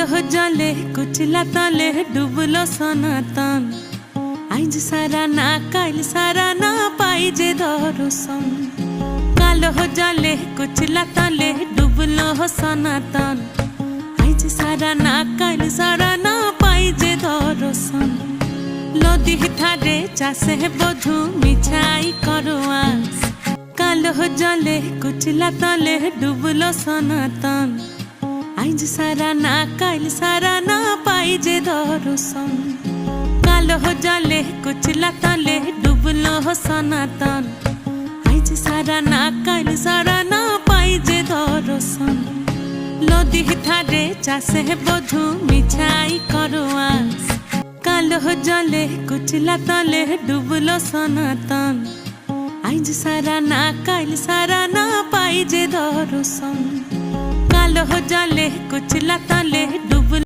কালো জলে কুচলা তলে ডুবলো সনাতন। আইজ সারা না কাল সারা না পাই যে দর্শন। কালো জলে কুচলা তলে ডুবলো সনাতন। আইজ সারা না কাল সারা না পাই যে দর্শন। নদী ধারে চাষে বধু মিছাই করো আস। কালো জলে কুচলা তলে ডুবলো সনাতন। আইজ সারা না কাল সারা না পাই যে দর্শন। কালো জলে কুচলা তলে ডুবলো সনাতন। আইজ সারা না কাল সারা না পাই যে দর্শন। নদী ধারে চাষে বধু মিছাই করো আস। কালো জলে কুচলা তলে ডুবলো সনাতন। আইজ সারা না কাল সারা না পাই যে দর্শন। কালো জলে কুচলা তলে